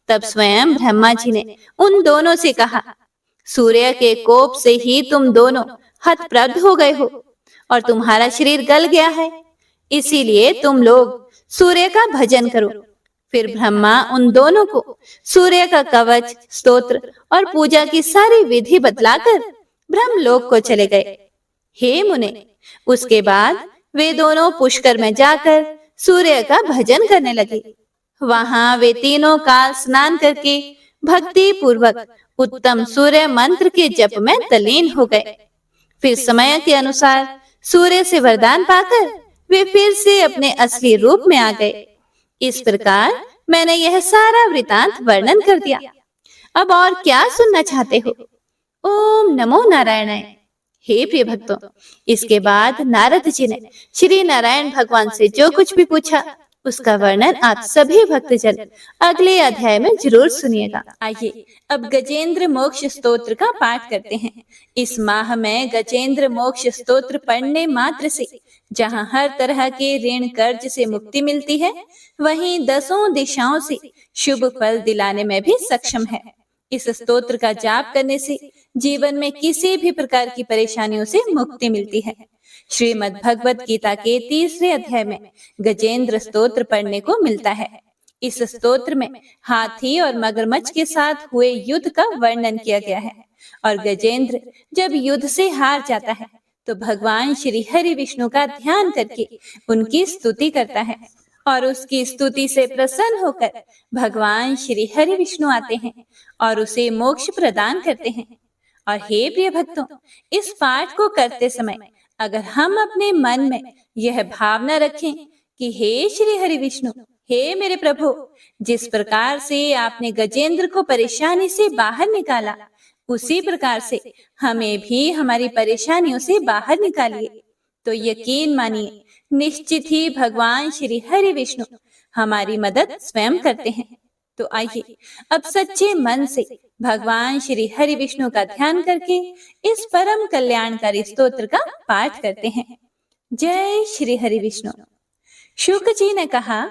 तब स्वयं ब्रह्मा जी ने उन दोनों से कहा, सूर्य के कोप से ही तुम दोनों हतप्रभ हो गए हो और तुम्हारा शरीर गल गया है, इसीलिए तुम लोग सूर्य का भजन करो। फिर ब्रह्मा उन दोनों को सूर्य का कवच, स्तोत्र और पूजा की सारी विधि बतलाकर ब्रह्मलोक को चले गए। हे मुने, उसके बाद वे दोनों पुष्कर में जाकर सूर्य का भजन करने लगे। वहां वे तीनों काल स्नान करके भक्ति पूर्वक उत्तम सूर्य मंत्र के जप में तल्लीन हो गए। फिर समय के अनुसार सूर्य से वरदान पाकर वे फिर से अपने असली रूप में आ गए। इस प्रकार मैंने यह सारा वृतांत वर्णन कर दिया। अब और क्या सुनना चाहते हो? ओम नमो नारायणाय। हे प्रिय भक्तों, इसके बाद नारद जी ने श्री नारायण भगवान से जो कुछ भी पूछा, उसका वर्णन आप सभी भक्तजन अगले अध्याय में जरूर सुनिएगा। आइए अब गजेंद्र मोक्ष स्तोत्र का पाठ करते हैं। इस माह में गजेंद्र मोक्ष स्तोत्र पढ़ने मात्र से जहां हर तरह के ऋण कर्ज से मुक्ति मिलती है, वहीं 10 दिशाओं से शुभ फल दिलाने में भी सक्षम है। इस स्तोत्र का जाप करने से जीवन में किसी भी प्रकार की परेशानियों से मुक्ति मिलती है। श्रीमद् भगवत गीता के 3रे अध्याय में गजेंद्र स्तोत्र पढ़ने को मिलता है। इस स्तोत्र में हाथी और मगरमच्छ के साथ हुए युद्ध का वर्णन किया गया है और गजेंद्र जब युद्ध से हार जाता है तो भगवान श्री हरि विष्णु का ध्यान करके उनकी स्तुति करता है और उसकी स्तुति से प्रसन्न होकर भगवान श्री हरि विष्णु आते हैं और उसे मोक्ष प्रदान करते हैं। और हे प्रिय भक्तों, इस पाठ को करते समय अगर हम अपने मन में यह भावना रखें कि हे श्री हरि विष्णु, हे मेरे प्रभु, जिस प्रकार से आपने गजेंद्र को परेशानी से बाहर निकाला, उसी प्रकार से हमें भी हमारी परेशानियों से बाहर निकालिए। तो यकीन मानिए, निश्चित ही भगवान श्री हरि विष्णु हमारी मदद स्वयं करते हैं। तो आइए अब सच्चे मन से भगवान श्री हरि विष्णु का ध्यान करके इस परम कल्याणकारी स्तोत्र का पाठ करते हैं। जय श्री हरि विष्णु। शुक जी ने कहा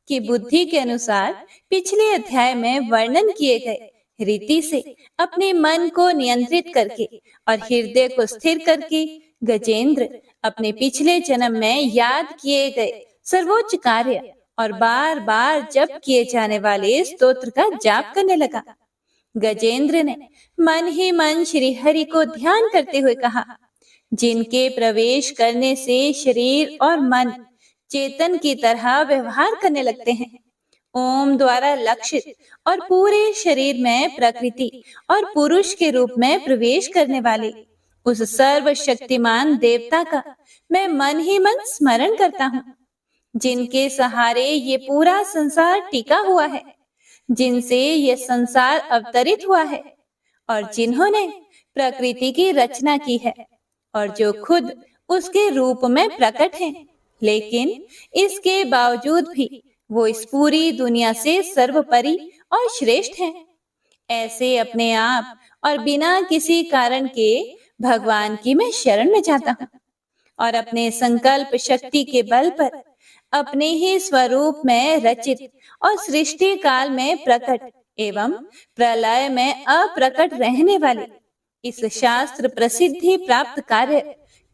कि बुद्धि के अनुसार पिछले अध्याय में वर्णन किए गए रीति से अपने मन को नियंत्रित करके और हृदय को स्थिर करके गजेंद्र अपने पिछले जन्म में याद किए गए सर्वोच्च कार्य और बार बार जप किए जाने वाले स्तोत्र का जाप करने लगा। गजेंद्र ने मन ही मन श्री हरि को ध्यान करते हुए कहा, जिनके प्रवेश करने से शरीर और मन चेतन की तरह व्यवहार करने लगते हैं, ओम द्वारा लक्षित और पूरे शरीर में प्रकृति और पुरुष के रूप में प्रवेश करने वाले उस सर्वशक्तिमान देवता का मैं मन ही मन स्मरण करता हूँ, जिनके सहारे ये पूरा संसार टिका हुआ है, जिनसे ये संसार अवतरित हुआ है और जिन्होंने प्रकृति की रचना की है और जो खुद उसके रूप में प्रकट हैं, लेकिन इसके बावजूद भी वो इस पूरी दुनिया से सर्वोपरि और श्रेष्ठ हैं। ऐसे अपने आप और बिना किसी कारण के भगवान की मैं शरण में जाता हूँ और अपने संकल्प शक्ति के बल पर अपने ही स्वरूप में रचित और सृष्टि काल में प्रकट एवं प्रलय में अप्रकट रहने वाले इस शास्त्र प्रसिद्धि प्राप्त कार्य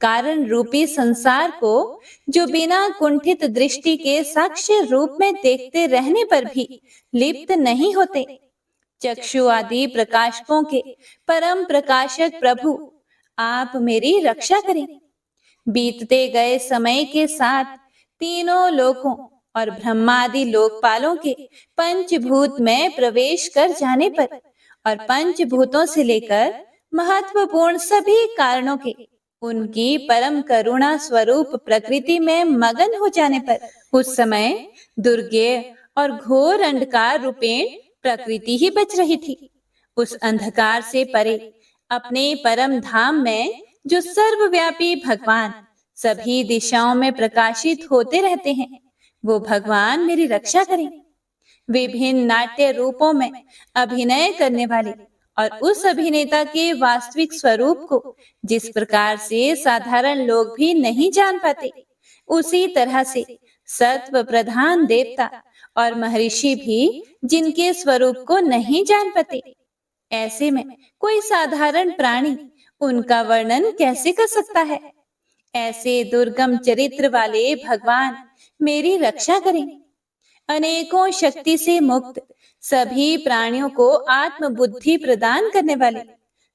कारण रूपी संसार को, जो बिना कुंठित दृष्टि के साक्ष्य रूप में देखते रहने पर भी लिप्त नहीं होते, चक्षु आदि प्रकाशकों के परम प्रकाशक प्रभु, आप मेरी रक्षा करें। बीतते गए समय के साथ तीनों लोकों और ब्रह्मादि लोकपालों के पंचभूत में प्रवेश कर जाने पर और पंचभूतों से लेकर महत्वपूर्ण सभी कारणों के उनकी परम करुणा स्वरूप प्रकृति में मगन हो जाने पर उस समय दुर्गेय और घोर अंधकार रूपेण प्रकृति ही बच रही थी। उस अंधकार से परे अपने परम धाम में जो सर्वव्यापी भगवान सभी दिशाओं में प्रकाशित होते रहते हैं, वो भगवान मेरी रक्षा करें। विभिन्न नाट्य रूपों में अभिनय करने वाले और उस अभिनेता के वास्तविक स्वरूप को जिस प्रकार से साधारण लोग भी नहीं जान पाते, उसी तरह से सत्व प्रधान देवता और महर्षि भी जिनके स्वरूप को नहीं जान पाते, ऐसे में कोई साधारण प्राणी उनका वर्णन कैसे कर सकता है। ऐसे दुर्गम चरित्र वाले भगवान मेरी रक्षा करें। अनेकों शक्ति से मुक्त सभी प्राणियों को आत्म बुद्धि प्रदान करने वाले,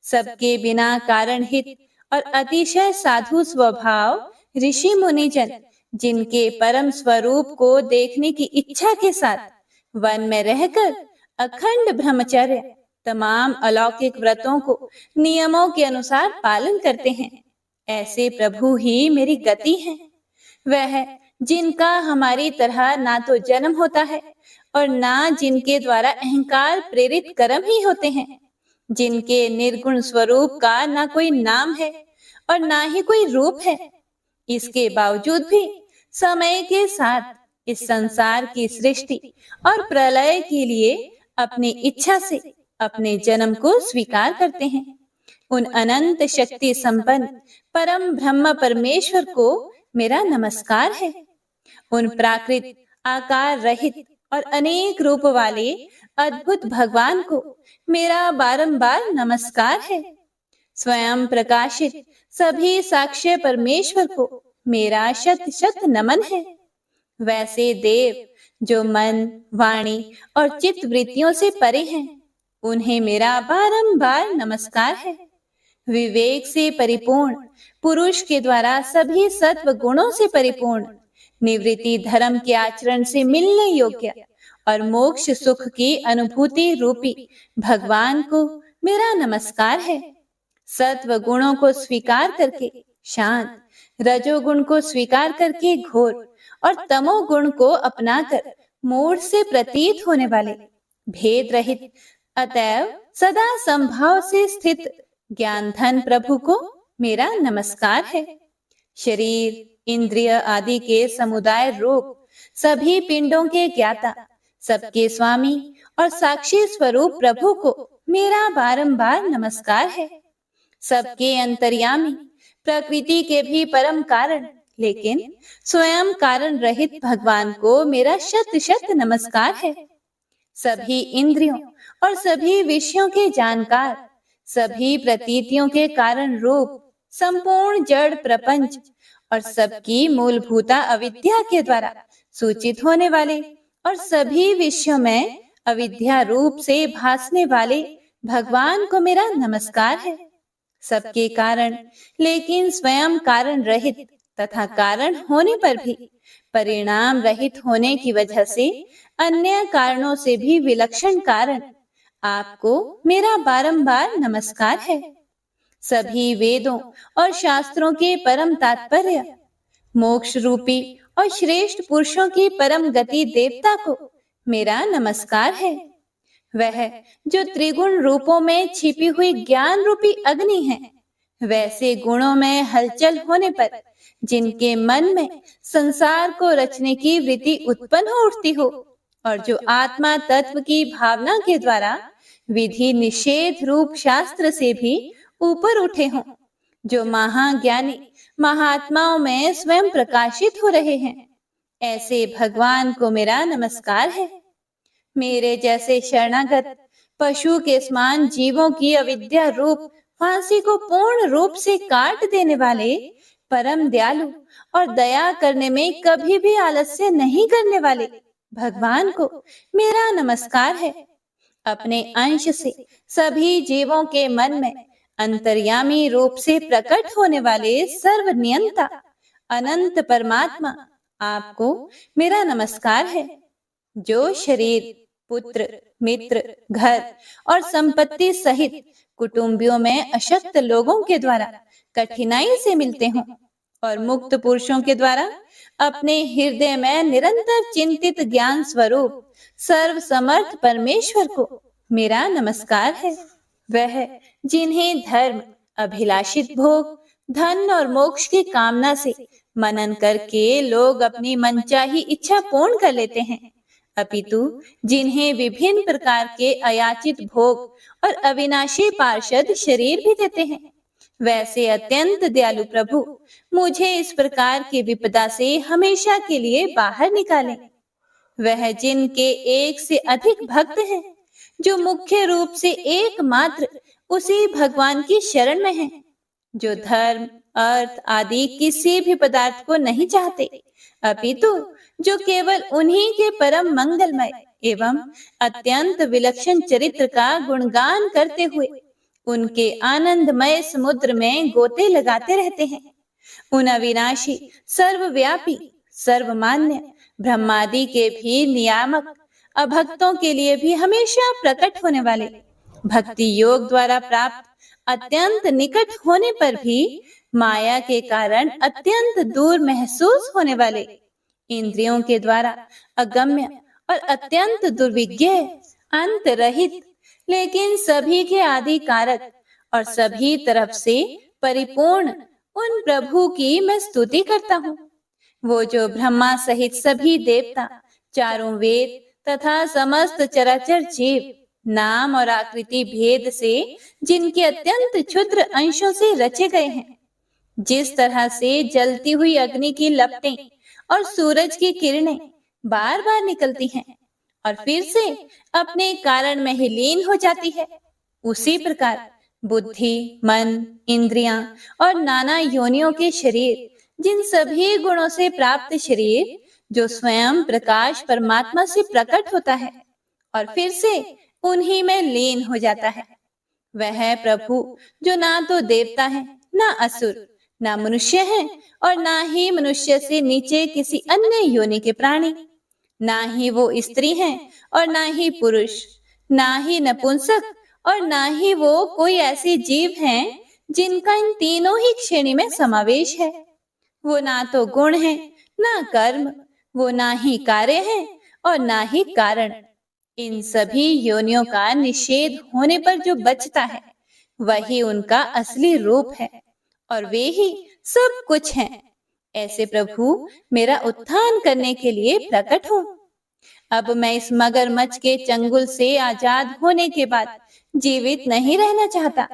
सबके बिना कारण हित और अतिशय साधु स्वभाव ऋषि मुनिजन, जिनके परम स्वरूप को देखने की इच्छा के साथ वन में रहकर अखंड ब्रह्मचर्य तमाम अलौकिक व्रतों को नियमों के अनुसार पालन करते हैं, ऐसे प्रभु ही मेरी गति हैं। वह जिनका हमारी तरह ना तो जन्म होता है और ना जिनके द्वारा अहंकार प्रेरित कर्म ही होते हैं, जिनके निर्गुण स्वरूप का ना कोई नाम है और ना ही कोई रूप है, इसके बावजूद भी समय के साथ इस संसार की सृष्टि और प्रलय के लिए अपनी इच्छा से अपने जन्म को स्वीकार करते हैं। उन अनंत शक्ति संपन्न परम ब्रह्म परमेश्वर को मेरा नमस्कार है। उन प्राकृत आकार रहित और अनेक रूप वाले अद्भुत भगवान को मेरा बारंबार नमस्कार है। स्वयं प्रकाशित सभी साक्ष्य परमेश्वर को मेरा शत शत नमन है। वैसे देव जो मन, वाणी और चित्त वृत्तियों से परे हैं, उन्हें मेरा बारंबार नमस्कार है। विवेक से परिपूर्ण पुरुष के द्वारा सभी सत्व गुणों से परिपूर्ण निवृत्ति धर्म के आचरण से मिलने योग्य और मोक्ष सुख की अनुभूति रूपी भगवान को मेरा नमस्कार है। सत्व गुणों को स्वीकार करके शांत, रजोगुण को स्वीकार करके घोर और तमोगुण को अपनाकर मूढ़ से प्रतीत होने वाले भेद रहित, अतएव सदा संभाव से स्थित ज्ञान धन प्रभु को मेरा नमस्कार है। शरीर, इंद्रिय आदि के समुदाय रूप सभी पिंडों के ज्ञाता, सबके स्वामी और साक्षी स्वरूप प्रभु को मेरा बारंबार नमस्कार है। सबके अंतर्यामी, प्रकृति के भी परम कारण, लेकिन स्वयं कारण रहित भगवान को मेरा शत शत नमस्कार है। सभी इंद्रियों और सभी विषयों के जानकार, सभी प्रतीतियों के कारण रूप संपूर्ण जड़ प्रपंच और सबकी मूलभूता अविद्या के द्वारा सूचित होने वाले और सभी विषयों में अविद्या रूप से भासने वाले भगवान को मेरा नमस्कार है। सबके कारण लेकिन स्वयं कारण रहित तथा कारण होने पर भी परिणाम रहित होने की वजह से अन्य कारणों से भी विलक्षण कारण, आपको मेरा बारंबार नमस्कार है। सभी वेदों और शास्त्रों के परम तात्पर्य, मोक्ष रूपी और श्रेष्ठ पुरुषों की परम गति देवता को मेरा नमस्कार है। वह जो त्रिगुण रूपों में छिपी हुई ज्ञान रूपी अग्नि है, वैसे गुणों में हलचल होने पर जिनके मन में संसार को रचने की वृत्ति उत्पन्न हो उठती हो और जो आत्मा तत्व की भावना के द्वारा विधि निषेध रूप शास्त्र से भी ऊपर उठे हों, जो महाज्ञानी महात्माओं में स्वयं प्रकाशित हो रहे हैं, ऐसे भगवान को मेरा नमस्कार है। मेरे जैसे शरणागत पशु के समान जीवों की अविद्या रूप फांसी को पूर्ण रूप से काट देने वाले परम दयालु और दया करने में कभी भी आलस्य नहीं करने वाले भगवान को मेरा नमस्कार है। अपने अंश से सभी जीवों के मन में अंतर्यामी रूप से प्रकट होने वाले सर्वनियंता अनंत परमात्मा, आपको मेरा नमस्कार है। जो शरीर, पुत्र, मित्र, घर और संपत्ति सहित कुटुंबियों में अशक्त लोगों के द्वारा कठिनाई से मिलते हों और मुक्त पुरुषों के द्वारा अपने हृदय में निरंतर चिंतित ज्ञान स्वरूप सर्व समर्थ परमेश्वर को मेरा नमस्कार है। वह जिन्हें धर्म, अभिलाषित भोग, धन और मोक्ष की कामना से मनन करके लोग अपनी मनचाही इच्छा पूर्ण कर लेते हैं, अपितु जिन्हें विभिन्न प्रकार के अयाचित भोग और अविनाशी पार्षद शरीर भी देते हैं, वैसे अत्यंत दयालु प्रभु मुझे इस प्रकार की विपदा से हमेशा के लिए बाहर निकालें। वह जिनके एक से अधिक भक्त हैं, जो मुख्य रूप से एकमात्र उसी भगवान की शरण में हैं, जो धर्म, अर्थ आदि किसी भी पदार्थ को नहीं चाहते, अपितु जो केवल उन्हीं के परम मंगलमय एवं अत्यंत विलक्षण चरित्र का गुणगान करते हुए उनके आनंदमय समुद्र में गोते लगाते रहते हैं। उन अविनाशी, सर्वव्यापी, सर्वमान्य ब्रह्मादि के भी नियामक, अभक्तों के लिए भी हमेशा प्रकट होने वाले, भक्ति योग द्वारा प्राप्त अत्यंत निकट होने पर भी माया के कारण अत्यंत दूर महसूस होने वाले, इंद्रियों के द्वारा अगम्य और अत्यंत दुर्विज्ञ, अंत रहित, लेकिन सभी के आदि कारक और सभी तरफ से परिपूर्ण उन प्रभु की मैं स्तुति करता हूँ। वो जो ब्रह्मा सहित सभी देवता, चारों वेद तथा समस्त चराचर जीव नाम और आकृति भेद से जिनके अत्यंत क्षुद्र अंशों से रचे गए हैं, जिस तरह से जलती हुई अग्नि की लपटें और सूरज की किरणें बार बार निकलती हैं और फिर से अपने कारण में ही लीन हो जाती है, उसी प्रकार बुद्धि, मन, इंद्रियां और नाना योनियों के शरीर, जिन सभी गुणों से प्राप्त शरीर जो स्वयं प्रकाश परमात्मा से प्रकट होता है और फिर से उन्हीं में लीन हो जाता है, वह प्रभु जो ना तो देवता है, ना असुर, ना मनुष्य है और ना ही मनुष्य से नीचे किसी अन्य योनि के प्राणी, ना ही वो स्त्री हैं और ना ही पुरुष, ना ही नपुंसक और ना ही वो कोई ऐसे जीव हैं जिनका इन तीनों ही श्रेणी में समावेश है। वो ना तो गुण है, ना कर्म, वो ना ही कार्य है और ना ही कारण, इन सभी योनियों का निषेध होने पर जो बचता है वही उनका असली रूप है और वे ही सब कुछ हैं। ऐसे प्रभु मेरा उत्थान करने के लिए प्रकट हो। अब मैं इस मगरमच्छ के चंगुल से आजाद होने के बाद जीवित नहीं रहना चाहता।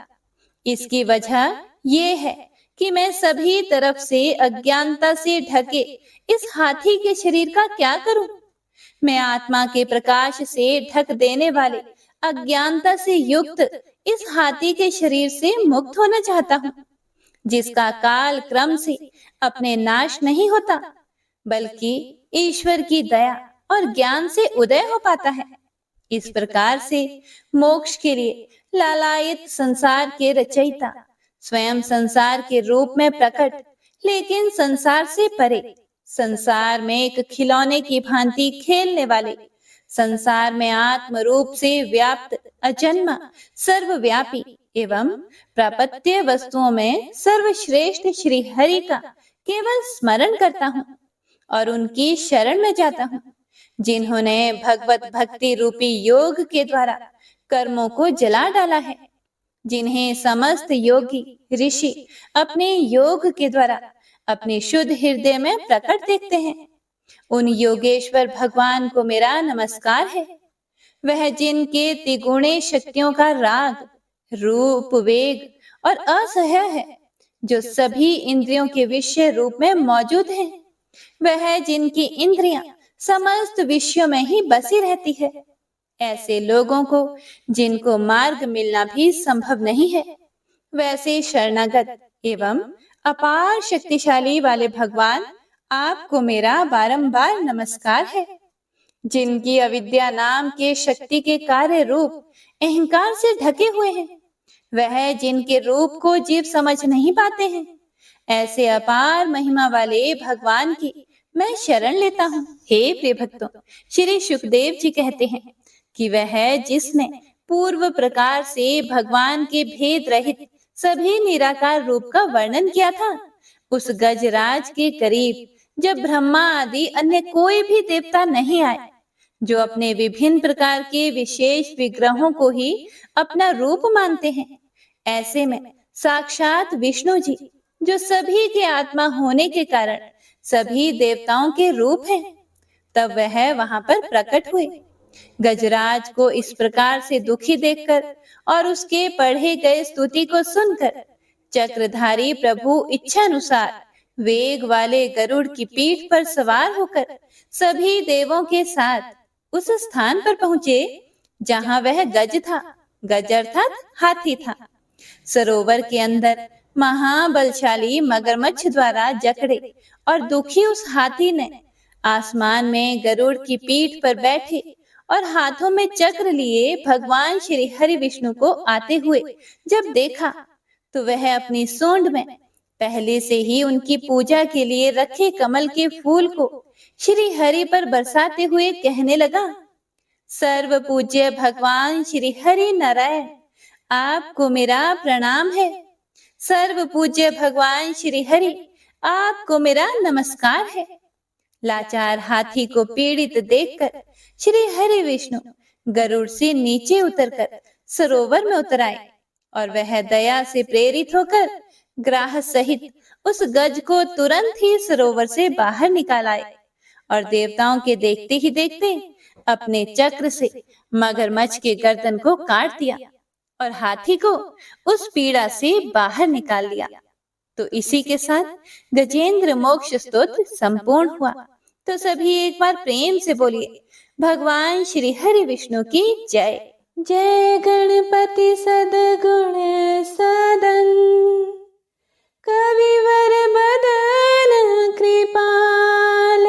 इसकी वजह ये है कि मैं सभी तरफ से अज्ञानता से ढके इस हाथी के शरीर का क्या करूं? मैं आत्मा के प्रकाश से ढक देने वाले अज्ञानता से युक्त इस हाथी के शरीर से मुक्त होना चाहता हूँ, जिसका काल क्रम से अपने नाश नहीं होता, बल्कि ईश्वर की दया और ज्ञान से उदय हो पाता है। इस प्रकार से मोक्ष के लिए लालायित संसार के रचयिता स्वयं संसार के रूप में प्रकट, लेकिन संसार से परे, संसार में एक खिलौने की भांति खेलने वाले, संसार में आत्म रूप से व्याप्त अजन्मा सर्वव्यापी एवं प्रापत्य वस्तुओं में सर्वश्रेष्ठ श्री हरि का केवल स्मरण करता हूँ और उनकी शरण में जाता हूँ, जिन्होंने भगवत भक्ति रूपी योग के द्वारा कर्मों को जला डाला है, जिन्हें समस्त योगी ऋषि अपने योग के द्वारा अपने शुद्ध हृदय में प्रकट देखते हैं। उन योगेश्वर भगवान को मेरा नमस्कार है। वह जिनके त्रिगुणे शक्तियों का राग, रूप, वेग और असह्य है, जो सभी इंद्रियों के विषय रूप में मौजूद है। वह जिनकी इंद्रियां समस्त विषयों में ही बसी रहती है। ऐसे लोगों को जिनको मार्ग मिलना भी संभव नहीं है, वैसे शरणागत एवं अपार शक्तिशाली वाले भगवान आपको मेरा बारंबार नमस्कार है। जिनकी अविद्या नाम के शक्ति के कार्य रूप अहंकार से ढके हुए हैं, वह जिनके रूप को जीव समझ नहीं पाते हैं, ऐसे अपार महिमा वाले भगवान की मैं शरण लेता हूँ। हे प्रिय भक्तों, श्री सुखदेव जी कहते हैं कि वह जिसने पूर्व प्रकार से भगवान के भेद रहित सभी निराकार रूप का वर्णन किया था, उस गजराज के करीब जब ब्रह्मा आदि अन्य कोई भी देवता नहीं आए, जो अपने विभिन्न प्रकार के विशेष विग्रहों को ही अपना रूप मानते हैं, ऐसे में साक्षात विष्णु जी, जो सभी के आत्मा होने के कारण सभी देवताओं के रूप हैं, तब वह वहां पर प्रकट हुए। गजराज को इस प्रकार से दुखी देखकर और उसके पढ़े गए स्तुति को सुनकर चक्रधारी प्रभु इच्छानुसार वेग वाले गरुड़ की पीठ पर सवार होकर सभी देवों के साथ उस स्थान पर पहुंचे जहां वह गज था। गज अर्थात हाथी था। सरोवर के अंदर महाबलशाली मगरमच्छ द्वारा जकड़े और दुखी उस हाथी ने आसमान में गरुड़ की पीठ पर बैठे और हाथों में चक्र लिए भगवान श्री हरि विष्णु को आते हुए जब देखा, तो वह अपनी सूंड में पहले से ही उनकी पूजा के लिए रखे कमल के फूल को श्री हरि पर बरसाते हुए कहने लगा, सर्व पूज्य भगवान श्री हरि नारायण, आपको मेरा प्रणाम है। सर्व पूज्य भगवान श्री हरि, आपको मेरा नमस्कार है। लाचार हाथी को पीड़ित देखकर श्री हरि विष्णु गरुड़ से नीचे उतरकर सरोवर में उतर आए और वह दया से प्रेरित होकर ग्राह सहित उस गज को तुरंत ही सरोवर से बाहर निकाल आए और देवताओं के देखते ही देखते अपने चक्र से मगरमच्छ के गर्दन को काट दिया और हाथी को उस पीड़ा से बाहर निकाल लिया। तो इसी के साथ गजेंद्र मोक्ष स्तोत्र संपूर्ण हुआ। तो सभी एक बार प्रेम से बोलिए, भगवान श्री हरि विष्णु की जय। जय गणपति सद्गुण सदन, कविवर बदन कृपाल,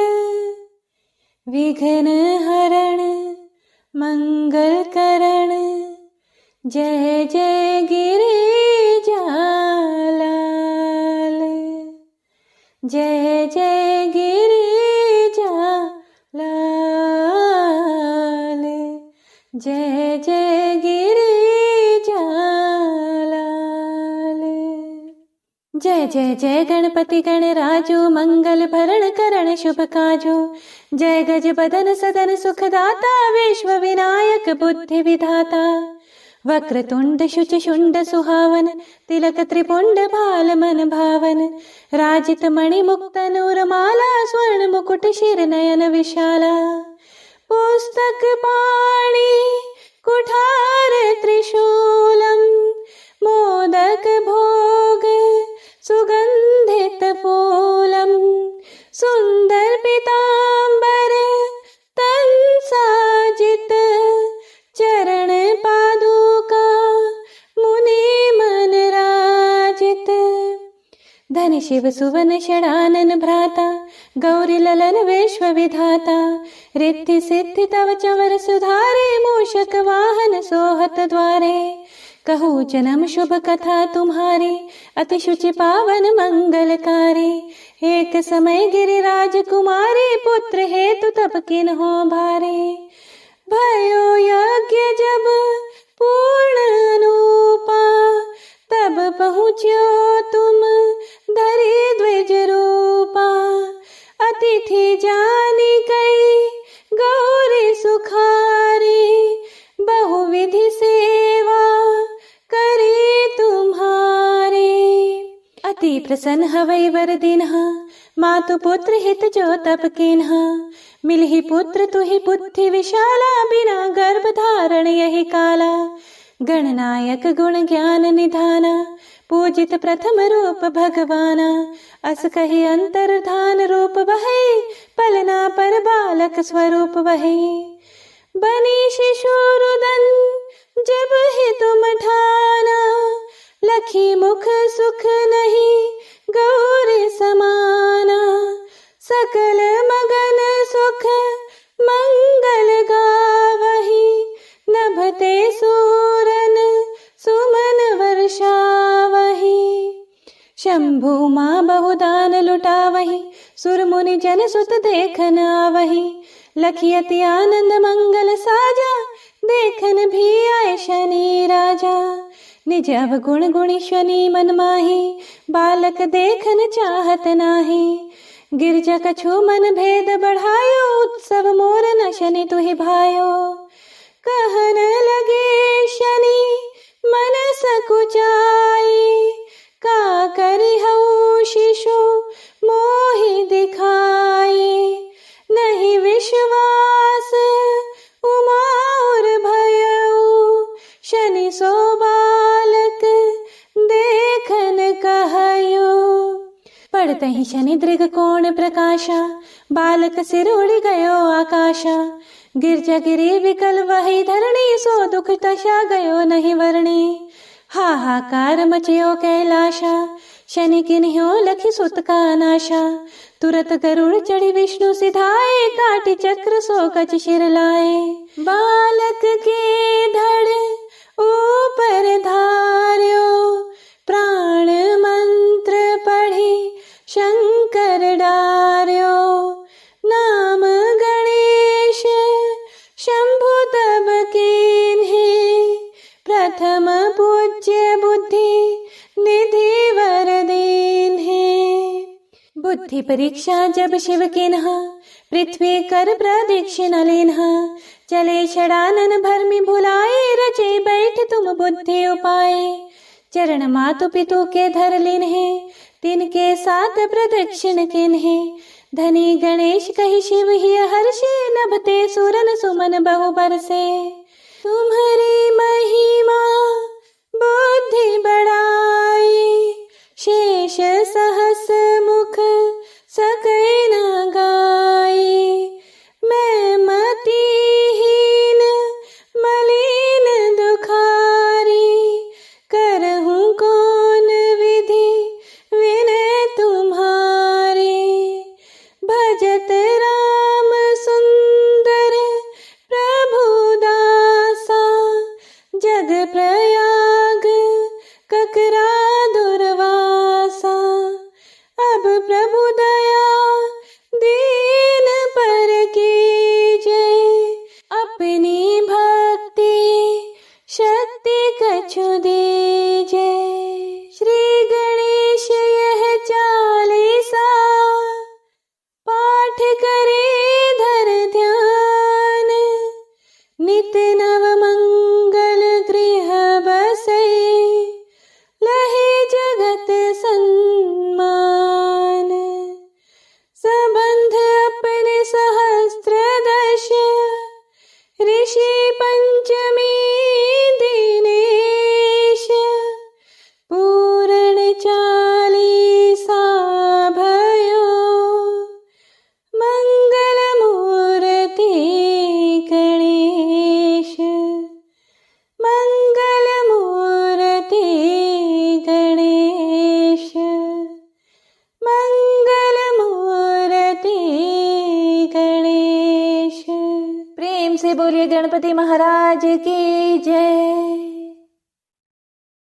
विघ्न हरण मंगल करण, जय जय गिरिजालाल, जय जय गिरिजालाल, जय जय गिरिजालाल, जय जय जय गणपति गणराजो, मंगल भरण करण शुभ काजो। जय गज बदन सदन सुखदाता, विश्व विनायक बुद्धि विधाता। वक्रतुंड शुच शुंड सुहावन, तिलक त्रिपुंड भाल मन भावन। राजित मणि मुक्त नूर माला, स्वर्ण मुकुट शिर नयन विशाला। पुस्तक पाणि कुठार त्रिशूलम, मोदक भोग सुगंधित फूलम। सुंदर पीतांबर तन साजित, चरण पादुका मुनि मन राजित। धन शिव सुवन षडानन भ्राता, गौरी ललन विश्व विधाता। रिद्धि सिद्धि तव चंवर सुधारे, मूषक वाहन सोहत द्वारे। कहूँ जन्म शुभ कथा तुम्हारी, अति शुचि पावन मंगलकारी। एक समय गिरिराज कुमारी, पुत्र हेतु तब किन्हों भारे। भयो यज्ञ जब पूर्ण अनुपा, तब पहुँच्यो तुम धरि द्विज रूपा। अतिथि जानी कई गौरी सुखारी, बहुविधि सेवा करी तुम्हारी। अति प्रसन्न हवै वर दिन्हा, मातु पुत्र हित जो तप किन्हा। मिलहि पुत्र तुहि बुद्धि विशाला, बिना गर्भ धारण यही काला। गणनायक गुण ज्ञान निधाना, पूजित प्रथम रूप भगवाना। अस कहि अंतर्धान रूप वही, पलना पर बालक स्वरूप वही। बनी शिशु रुदन जब ही तुम ठाना, लखी मुख सुख नहीं गौरी समाना। सकल मगन सुख मंगल गावही, नभते सूरन सुमन वर्षावही। शंभु माँ बहुदान लुटावही, सुर मुनि जन सुत देखन आवही। लखी अति आनंद मंगल साजा, देखन भी आए शनि राजा। निज अवगुण गुणी शनि मन माही, बालक देखन चाहत नाही। गिरजा कछु मन भेद बढ़ायो, उत्सव मोर न शनि तुहि भायो। कहन लगे शनि मन सकुचाई, का करी हऊ शिशु मोहि दिखाई। नहीं विश्वास उमा और भयऊ, शनि सो बालक देखन कहयो। पड़ते ही शनि दृग कोण प्रकाशा, बालक सिर उड़ गयो आकाशा। गिरजा गिरी विकल वही धरणी, सो दुख दशा गयो नहीं वर्णी। हाहाकार मचयो कैलाशा, शनि किन्ह्यो लखी सुत का नाशा। तुरत गरुड़ चढ़ी विष्णु सिधाए, काटी चक्र सो कच शिर लाए। बालक के धड़ ऊपर धार्यो, प्राण मंत्र पढ़ी शंकर डार्यो। नाम गणेश शंभु तब कीन्हे, प्रथम पूज्य बुद्धि निधि वर दीन्हे। बुद्धि परीक्षा जब शिव किन्हा, पृथ्वी कर प्रदक्षिण लेन्हा। चले षडानन भरमि भुलाए, रचे बैठ तुम बुद्धि उपाय। चरण मातु पितु के धर लिन्हे, तिनके साथ प्रदक्षिण किन्हे। धनी गणेश कहि शिव ही हर्षे, नभते सुरन सुमन बहु बरसे। तुम्हारी महिमा बुद्धि बढ़ाई, शेष सहस मुख सकै न गाई। मैं मतिहीन मलिन दुखारी, करहूँ कौन विधि विनय तुम्हारी। भजत राम सुंदर प्रभु दासा, जग प्रयाग ककरा दुर्वासा। अब प्रभु दया बोलिए गणपति महाराज की जय।